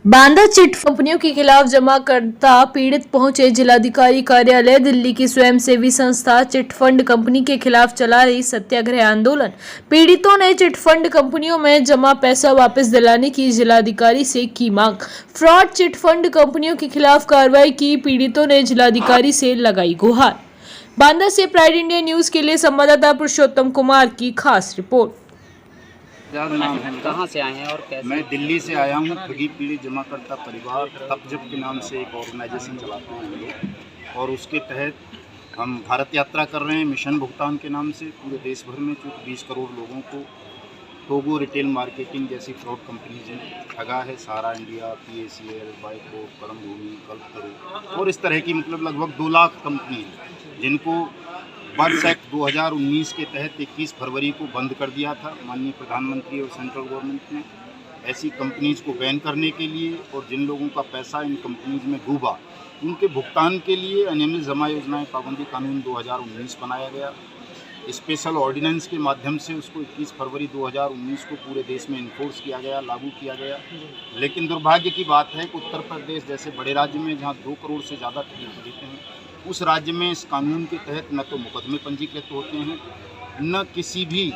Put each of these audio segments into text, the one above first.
Banda chit कंपनियों के खिलाफ जमाकर्ता पीड़ित पहुंचे जिलाधिकारी कार्यालय। दिल्ली की स्वयंसेवी संस्था चिटफंड कंपनी के खिलाफ चला रही सत्याग्रह आंदोलन। पीड़ितों ने चिटफंड कंपनियों में जमा पैसा वापस दिलाने की जिलाधिकारी से की मांग। फ्रॉड चिटफंड कंपनियों के खिलाफ कार्रवाई की पीड़ितों ने जिलाधिकारी से लगाई गुहार। बांदा से प्राइड इंडिया न्यूज के लिए संवाददाता पुरुषोत्तम कुमार की खास रिपोर्ट। नाम है मेरा। कहाँ से आए हैं और कैसे? मैं दिल्ली से आया हूँ। ठगी पीड़ित जमाकर्ता परिवार तपजब के नाम से एक ऑर्गेनाइजेशन चलाते हैं हम लोग, और उसके तहत हम भारत यात्रा कर रहे हैं मिशन भुगतान के नाम से। पूरे देश भर में जो 20 करोड़ लोगों को टोगो रिटेल मार्केटिंग जैसी फ्रॉड कंपनीज ने ठगा है। सहारा इंडिया, PACL, बाइको, कर्म भूमि, कल्पतरू और इस तरह की मतलब लगभग 2 लाख कंपनी है जिनको बर्ड्स एक्ट 2019 के तहत 21 फरवरी को बंद कर दिया था माननीय प्रधानमंत्री और सेंट्रल गवर्नमेंट ने। ऐसी कंपनीज को बैन करने के लिए और जिन लोगों का पैसा इन कंपनीज में डूबा उनके भुगतान के लिए अनियमित जमा योजनाएं पाबंदी कानून 2019 बनाया गया। स्पेशल ऑर्डिनेंस के माध्यम से उसको 21 फरवरी 2019 को पूरे देश में इन्फोर्स किया गया, लागू किया गया। लेकिन दुर्भाग्य की बात है कि उत्तर प्रदेश जैसे बड़े राज्य में जहाँ 2 करोड़ से ज़्यादा ठगी पीड़ित हैं, उस राज्य में इस कानून के तहत न तो मुकदमे पंजीकृत होते हैं, न किसी भी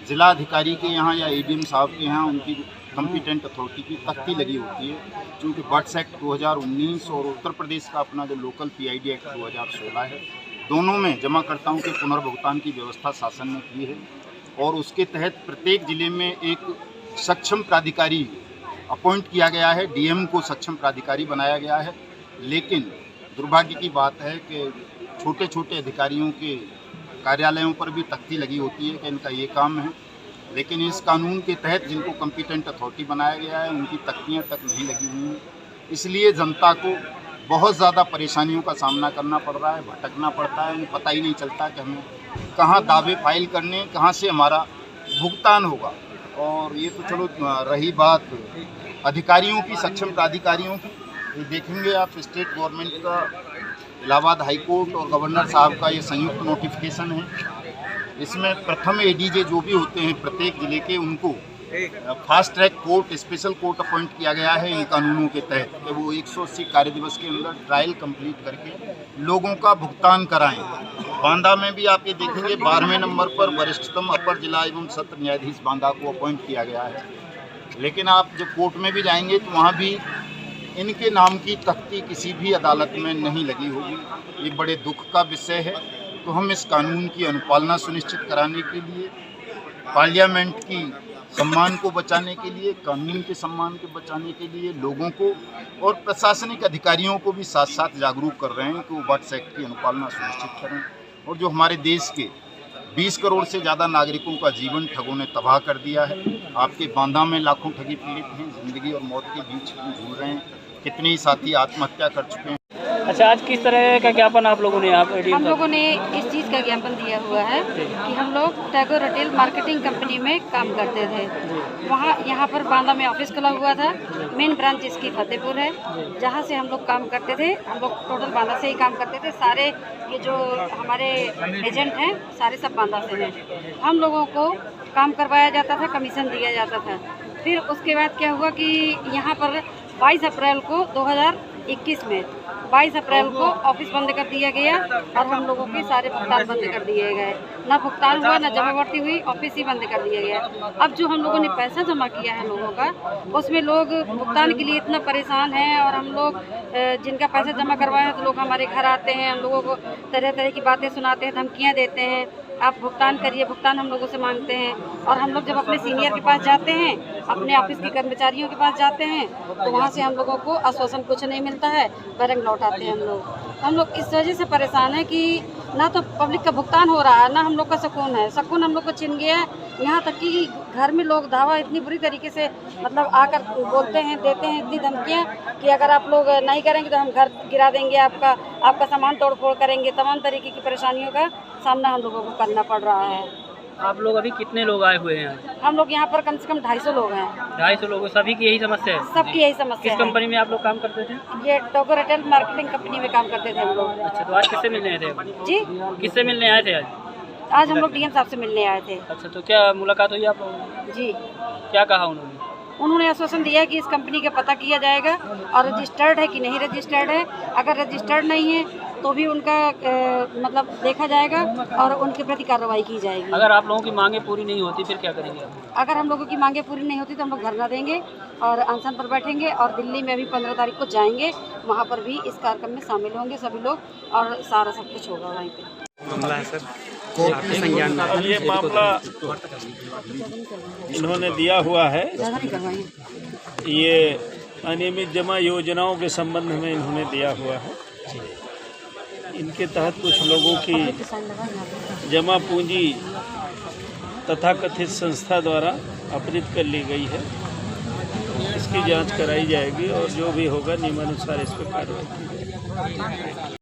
जिलाधिकारी के यहाँ या ADM साहब के यहाँ उनकी कॉम्पिटेंट अथॉरिटी की तख्ती लगी होती है। क्योंकि बर्ड्स एक्ट 2019 और उत्तर प्रदेश का अपना जो लोकल PID एक्ट 2016 है, दोनों में जमाकर्ताओं के पुनर्भुगतान की व्यवस्था शासन ने की है। और उसके तहत प्रत्येक जिले में एक सक्षम प्राधिकारी अपॉइंट किया गया है, DM को सक्षम प्राधिकारी बनाया गया है। लेकिन दुर्भाग्य की बात है कि छोटे छोटे अधिकारियों के कार्यालयों पर भी तख्ती लगी होती है कि इनका ये काम है, लेकिन इस कानून के तहत जिनको कॉम्पिटेंट अथॉरिटी बनाया गया है उनकी तख्तियाँ तक नहीं लगी हुई हैं। इसलिए जनता को बहुत ज़्यादा परेशानियों का सामना करना पड़ रहा है, भटकना पड़ता है। उन्हें पता ही नहीं चलता कि हमें कहाँ दावे फाइल करने, कहाँ से हमारा भुगतान होगा। और ये तो चलो रही बात अधिकारियों की, सक्षम प्राधिकारियों की। ये देखेंगे आप स्टेट गवर्नमेंट का, इलाहाबाद हाई कोर्ट और गवर्नर साहब का ये संयुक्त नोटिफिकेशन है। इसमें प्रथम ADJ जो भी होते हैं प्रत्येक जिले के, उनको fast track court, special court appoint किया गया है इन कानूनों के तहत कि वो 180 कार्य दिवस के अंदर ट्रायल कंप्लीट करके लोगों का भुगतान कराएं। बांदा में भी आप ये देखेंगे 12वें नंबर पर वरिष्ठतम अपर जिला एवं सत्र न्यायाधीश बांदा को अपॉइंट किया गया है। लेकिन आप जब कोर्ट में भी जाएंगे तो वहाँ भी इनके नाम की तख्ती किसी भी अदालत में नहीं लगी होगी। ये बड़े दुख का विषय है। तो हम इस कानून की अनुपालना सुनिश्चित कराने के लिए, पार्लियामेंट की सम्मान को बचाने के लिए, कानून के सम्मान को बचाने के लिए लोगों को और प्रशासनिक अधिकारियों को भी साथ साथ जागरूक कर रहे हैं कि वो बर्ड्स एक्ट की अनुपालना सुनिश्चित करें। और जो हमारे देश के 20 करोड़ से ज़्यादा नागरिकों का जीवन ठगों ने तबाह कर दिया है। आपके बांदा में लाखों ठगी पीड़ित हैं, ज़िंदगी और मौत के बीच झूल रहे हैं। कितने ही साथी आत्महत्या कर चुके हैं। अच्छा, आज किस तरह का ज्ञापन आप लोगों ने यहाँ पर? हम लोगों ने इस चीज़ का ज्ञापन दिया हुआ है कि हम लोग टोगो रिटेल मार्केटिंग कंपनी में काम करते थे। वहाँ यहाँ पर बांदा में ऑफिस खुला हुआ था। मेन ब्रांच इसकी फतेहपुर है, जहाँ से हम लोग काम करते थे। हम लोग टोटल बांदा से ही काम करते थे। सारे ये जो हमारे एजेंट हैं सारे सब बांदा से हैं। हम लोगों को काम करवाया जाता था, कमीशन दिया जाता था। फिर उसके बाद क्या हुआ कि यहाँ पर 22 अप्रैल को 2021 में 22 अप्रैल को ऑफिस बंद कर दिया गया और हम लोगों के सारे भुगतान बंद कर दिए गए। ना भुगतान हुआ, ना जमावटी हुई, ऑफिस ही बंद कर दिया गया। अब जो हम लोगों ने पैसा जमा किया है लोगों का, उसमें लोग भुगतान के लिए इतना परेशान हैं। और हम लोग जिनका पैसा जमा करवाए हैं तो लोग हमारे घर आते हैं, हम लोगों को तरह तरह की बातें सुनाते हैं, धमकियाँ देते हैं, आप भुगतान करिए, भुगतान हम लोगों से मांगते हैं। और हम लोग जब अपने सीनियर के पास जाते हैं, अपने ऑफिस के कर्मचारियों के पास जाते हैं, तो वहाँ से हम लोगों को आश्वासन कुछ नहीं मिलता है, बरंग लौट आते हैं हम लोग इस वजह से परेशान है कि ना तो पब्लिक का भुगतान हो रहा है, ना हम लोग का सुकून है। सुकून हम लोग को छिन गया है। यहाँ तक कि घर में लोग धावा इतनी बुरी तरीके से मतलब आकर बोलते हैं, देते हैं इतनी धमकियाँ कि अगर आप लोग नहीं करेंगे तो हम घर गिरा देंगे, आपका सामान तोड़ फोड़ करेंगे। तमाम तरीके की परेशानियों का सामना हम लोगों को करना पड़ रहा है। आप लोग अभी कितने लोग आए हुए हैं? हम लोग यहाँ पर कम से कम 250 लोग हैं। 250 लोग? सभी की यही समस्या है? सबकी यही समस्या किस है। कंपनी में आप लोग काम करते थे? ये टोगो रिटेल मार्केटिंग कंपनी में काम करते थे हम लोग। अच्छा, तो आज किससे मिलने आए थे? जी, किससे मिलने आए थे आज? आज हम लोग DM साहब से मिलने आए थे। अच्छा, तो क्या मुलाकात हुई आप लोगों की? जी। क्या कहा उन्होंने? उन्होंने आश्वासन दिया कि इस कंपनी का पता किया जाएगा और रजिस्टर्ड है कि नहीं रजिस्टर्ड है। अगर रजिस्टर्ड नहीं है तो भी उनका मतलब देखा जाएगा और उनके प्रति कार्रवाई की जाएगी। अगर आप लोगों की मांगे पूरी नहीं होती फिर क्या करेंगे आप? अगर हम लोगों की मांगे पूरी नहीं होती तो हम लोग धरना देंगे और अनशन पर बैठेंगे और दिल्ली में भी 15 तारीख को जाएंगे, वहाँ पर भी इस कार्यक्रम में शामिल होंगे सभी लोग और सारा सब कुछ होगा वहीं पे। मामला है सर, आपके संज्ञान में अब ये मामला इन्होंने दिया हुआ है, ज़्यादा नहीं करवाएंगे। ये अनियमित जमा योजनाओं के संबंध में इन्होंने दिया हुआ है। इनके तहत कुछ लोगों की जमा पूंजी तथाकथित संस्था द्वारा अपहृत कर ली गई है। इसकी जांच कराई जाएगी और जो भी होगा नियमानुसार इस पर कार्रवाई की जाएगी।